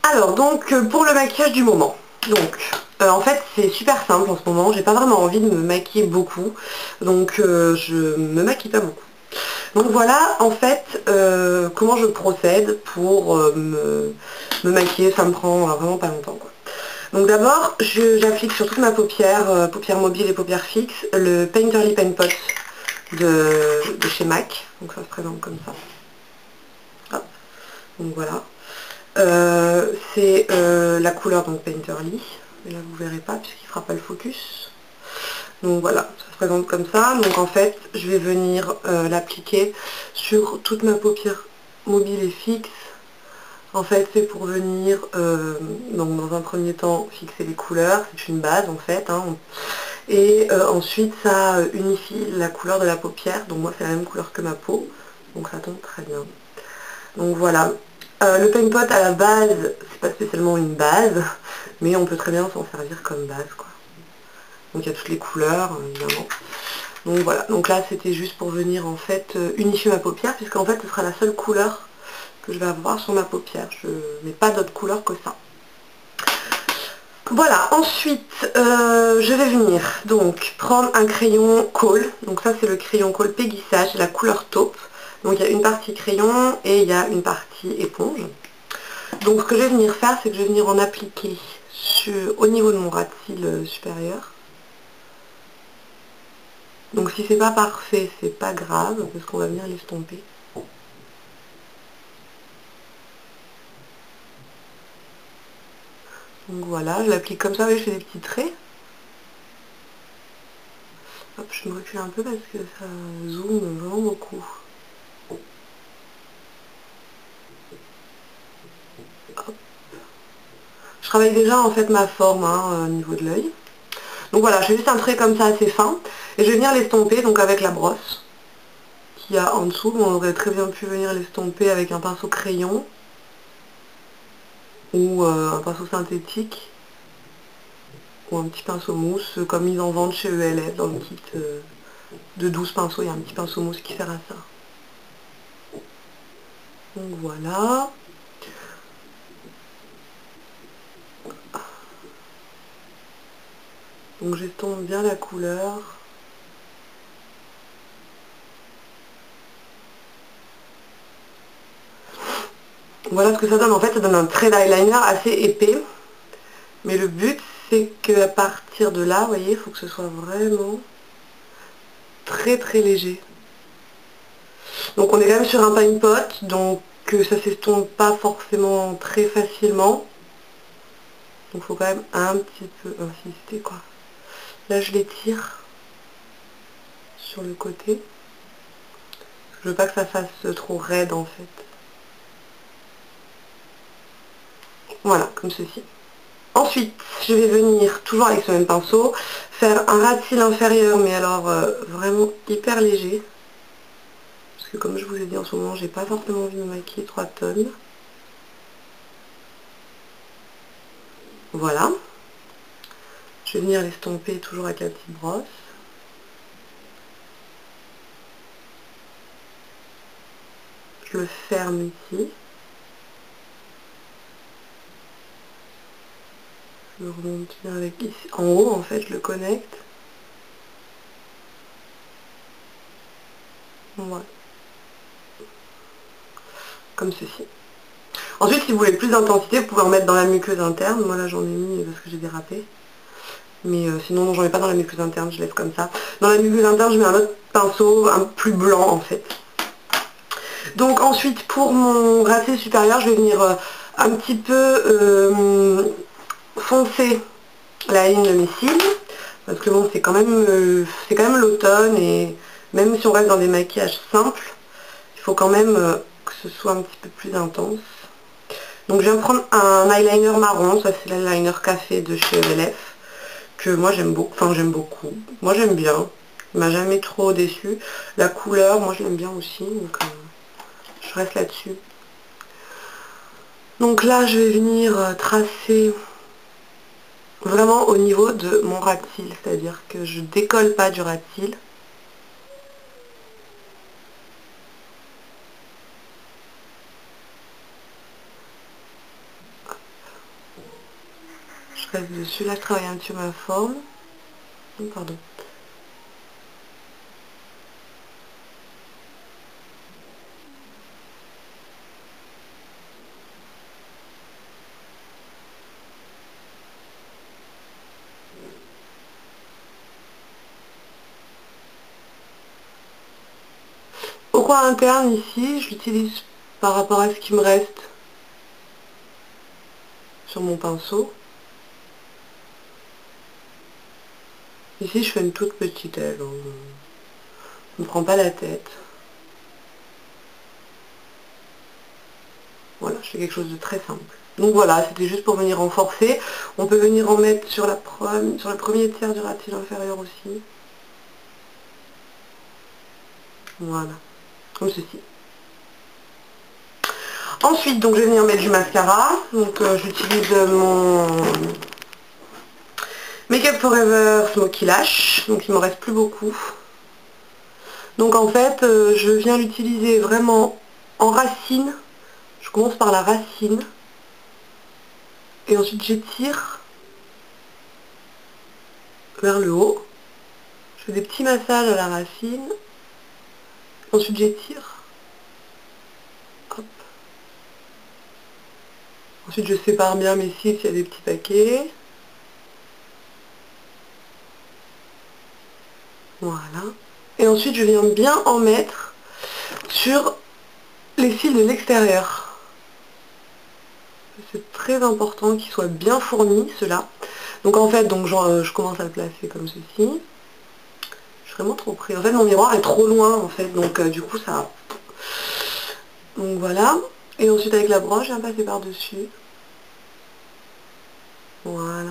Alors donc pour le maquillage du moment, donc en fait c'est super simple en ce moment, j'ai pas vraiment envie de me maquiller beaucoup, donc je me maquille pas beaucoup. Donc voilà en fait comment je procède pour me maquiller, ça me prend vraiment pas longtemps quoi. Donc d'abord j'applique sur toute ma paupière, paupière mobile et paupière fixe, le Painterly Paint Pot de chez MAC, donc ça se présente comme ça. Hop. Donc voilà. C'est la couleur donc Painterly, mais là vous verrez pas puisqu'il fera pas le focus. Donc voilà, ça se présente comme ça. Donc en fait, je vais venir l'appliquer sur toute ma paupière mobile et fixe. En fait, c'est pour venir, donc dans un premier temps, fixer les couleurs. C'est une base en fait. Hein. Et ensuite, ça unifie la couleur de la paupière. Donc moi, c'est la même couleur que ma peau. Donc ça tombe très bien. Donc voilà. Le paint pot à la base, c'est pas spécialement une base, mais on peut très bien s'en servir comme base quoi. Donc il y a toutes les couleurs évidemment. Donc voilà, donc là c'était juste pour venir en fait unifier ma paupière, puisqu'en fait ce sera la seule couleur que je vais avoir sur ma paupière. Je mets pas d'autre couleur que ça. Voilà, ensuite je vais venir donc prendre un crayon colle. Donc ça c'est le crayon colle Peggy Sage, c'est la couleur taupe. Donc il y a une partie crayon et il y a une partie éponge. Donc ce que je vais venir faire, c'est que je vais venir en appliquer au niveau de mon ras de cils supérieur. Donc si c'est pas parfait, c'est pas grave, parce qu'on va venir l'estomper. Donc voilà, je l'applique comme ça, vous voyez, je fais des petits traits. Hop, je me recule un peu parce que ça zoome vraiment beaucoup. Hop. Je travaille déjà en fait ma forme au niveau de l'œil. Donc voilà, je fais juste un trait comme ça assez fin. Et je vais venir l'estomper donc avec la brosse qu'il y a en dessous. Bon, on aurait très bien pu venir l'estomper avec un pinceau crayon ou un pinceau synthétique ou un petit pinceau mousse comme ils en vendent chez ELF dans le kit de 12 pinceaux. Il y a un petit pinceau mousse qui sert à ça. Donc voilà. Donc j'estompe bien la couleur. Voilà ce que ça donne. En fait, ça donne un trait d'eyeliner assez épais. Mais le but, c'est qu'à partir de là, vous voyez, il faut que ce soit vraiment très très léger. Donc on est quand même sur un paint pot, donc ça s'estompe pas forcément très facilement. Donc il faut quand même un petit peu insister quoi. Là je l'étire sur le côté. Je veux pas que ça fasse trop raide en fait. Voilà, comme ceci. Ensuite, je vais venir, toujours avec ce même pinceau, faire un ras de cils inférieur, mais alors vraiment hyper léger. Parce que comme je vous ai dit en ce moment, j'ai pas forcément envie de me maquiller 3 tonnes. Voilà. Je vais venir l'estomper toujours avec la petite brosse. Je le ferme ici. Je le remonte bien avec ici. En haut, en fait, je le connecte. Voilà. Comme ceci. Ensuite, si vous voulez plus d'intensité, vous pouvez en mettre dans la muqueuse interne. Moi, là, j'en ai mis parce que j'ai dérapé. Mais sinon, non, j'en mets pas dans la muqueuse interne, je laisse comme ça. Dans la muqueuse interne, je mets un autre pinceau, un plus blanc, en fait. Donc ensuite, pour mon racé supérieur, je vais venir un petit peu foncer la ligne de mes cils. Parce que bon, c'est quand même l'automne et même si on reste dans des maquillages simples, il faut quand même que ce soit un petit peu plus intense. Donc je viens prendre un eyeliner marron, ça c'est l'eyeliner café de chez ELF, que moi j'aime beaucoup, moi j'aime bien, il m'a jamais trop déçu. La couleur, moi je l'aime bien aussi, donc je reste là-dessus. Donc là je vais venir tracer vraiment au niveau de mon ras de cils, c'est-à-dire que je décolle pas du ras de cils. fasse dessus. Là je travaille un petit peu ma forme. Oh, pardon. Au coin interne ici, je l'utilise par rapport à ce qui me reste sur mon pinceau. Ici je fais une toute petite aile, on ne prend pas la tête. Voilà, je fais quelque chose de très simple. Donc voilà, c'était juste pour venir renforcer. On peut venir en mettre sur le premier tiers du ratil inférieur aussi. Voilà, comme ceci. Ensuite, donc je vais venir mettre du mascara. Donc j'utilise mon Make Up Forever Smoky Lash. Donc il m'en reste plus beaucoup. Donc en fait, je viens l'utiliser vraiment en racine. Je commence par la racine. Et ensuite j'étire vers le haut. Je fais des petits massages à la racine. Ensuite j'étire. Hop. Ensuite je sépare bien mes cils s'il y a des petits paquets. Voilà. Et ensuite je viens bien en mettre sur les cils de l'extérieur. C'est très important qu'ils soient bien fournis, ceux-là. Donc en fait, je commence à le placer comme ceci. Je suis vraiment trop près. En fait, mon miroir est trop loin, en fait. Donc du coup, ça... Donc voilà. Et ensuite, avec la broche, je viens passer par-dessus. Voilà.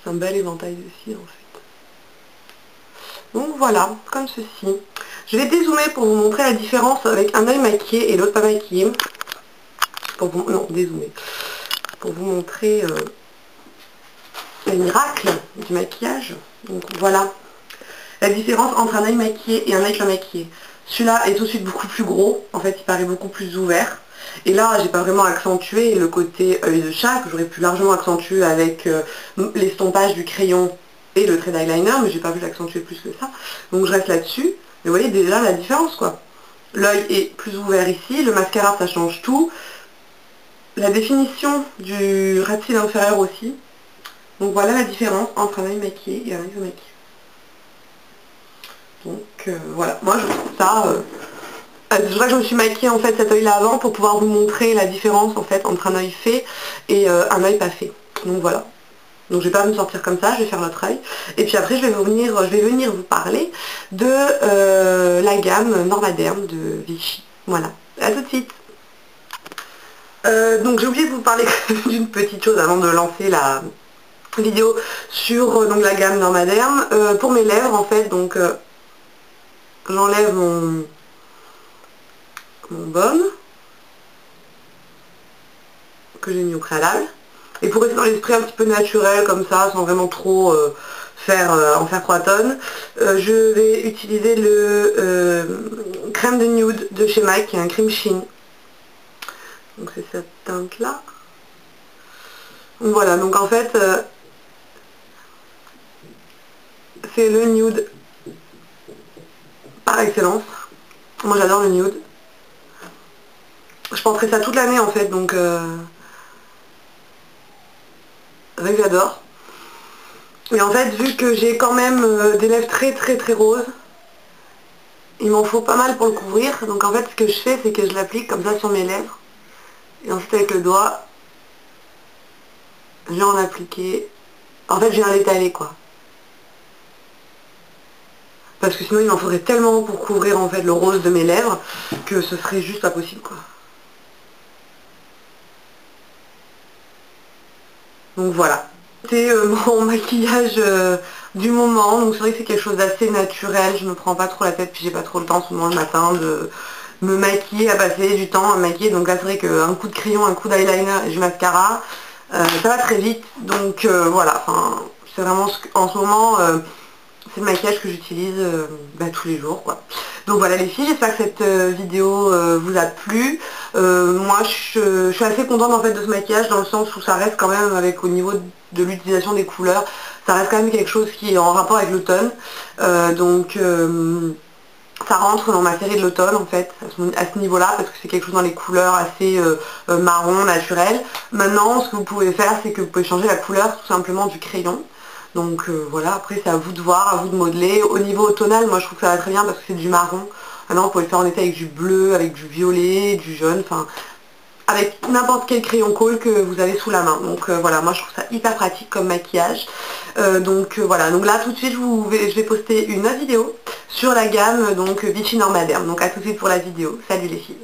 C'est un bel éventail de cils, en fait. Donc voilà, comme ceci. Je vais dézoomer pour vous montrer la différence avec un œil maquillé et l'autre pas maquillé. Non, dézoomer. Pour vous montrer le miracle du maquillage. Donc voilà la différence entre un œil maquillé et un œil pas maquillé. Celui-là est tout de suite beaucoup plus gros, en fait il paraît beaucoup plus ouvert. Et là j'ai pas vraiment accentué le côté œil de chat, que j'aurais pu largement accentuer avec l'estompage du crayon et le trait d'eyeliner, mais j'ai pas vu l'accentuer plus que ça. Donc je reste là-dessus. Mais vous voyez déjà la différence quoi. L'œil est plus ouvert ici, le mascara ça change tout. La définition du ras de cils inférieur aussi. Donc voilà la différence entre un œil maquillé et un œil pas maquillé. Donc voilà, moi je trouve ça... c'est vrai que je me suis maquillée en fait cet œil là avant pour pouvoir vous montrer la différence en fait entre un œil fait et un œil pas fait. Donc voilà. Donc je vais pas me sortir comme ça, je vais faire l'autre œil. Et puis après je vais venir vous parler de la gamme Normaderm de Vichy. Voilà, à tout de suite. Donc j'ai oublié de vous parler d'une petite chose avant de lancer la vidéo sur donc, la gamme Normaderm. Pour mes lèvres en fait, donc j'enlève mon baume que j'ai mis au préalable. Et pour rester dans l'esprit un petit peu naturel comme ça, sans vraiment trop en faire 3 tonnes, je vais utiliser le crème de nude de chez MAC, qui est un cream sheen. Donc c'est cette teinte là. Donc voilà, donc en fait c'est le nude par excellence. Moi j'adore le nude. Je porterai ça toute l'année en fait, donc j'adore. Et en fait, vu que j'ai quand même des lèvres très très très roses, il m'en faut pas mal pour le couvrir. Donc en fait, ce que je fais, c'est que je l'applique comme ça sur mes lèvres. Et ensuite avec le doigt, je vais en appliquer. En fait, je viens l'étaler quoi. Parce que sinon, il m'en faudrait tellement pour couvrir en fait le rose de mes lèvres que ce serait juste pas possible quoi. Donc voilà. C'était mon maquillage du moment, donc c'est vrai que c'est quelque chose d'assez naturel, je me prends pas trop la tête, puis j'ai pas trop le temps souvent le matin de me maquiller, à passer du temps à me maquiller, donc là c'est vrai qu'un coup de crayon, un coup d'eyeliner et du mascara, ça va très vite, donc voilà, c'est vraiment en ce moment, c'est le maquillage que j'utilise tous les jours quoi. Donc voilà les filles, j'espère que cette vidéo vous a plu. Moi je suis assez contente en fait de ce maquillage dans le sens où ça reste quand même avec au niveau de l'utilisation des couleurs, ça reste quand même quelque chose qui est en rapport avec l'automne. Ça rentre dans ma série de l'automne en fait, à ce niveau-là, parce que c'est quelque chose dans les couleurs assez marron, naturel. Maintenant, ce que vous pouvez faire, c'est que vous pouvez changer la couleur tout simplement du crayon. Donc voilà, après c'est à vous de voir, à vous de modeler. Au niveau automnal, moi je trouve que ça va très bien parce que c'est du marron. Maintenant, vous pouvez le faire en été avec du bleu, avec du violet, du jaune, enfin avec n'importe quel crayon colle que vous avez sous la main. Donc voilà, moi je trouve ça hyper pratique comme maquillage. Voilà, donc là tout de suite je vais poster une autre vidéo sur la gamme donc Vichy Norma Derm. Donc à tout de suite pour la vidéo. Salut les filles.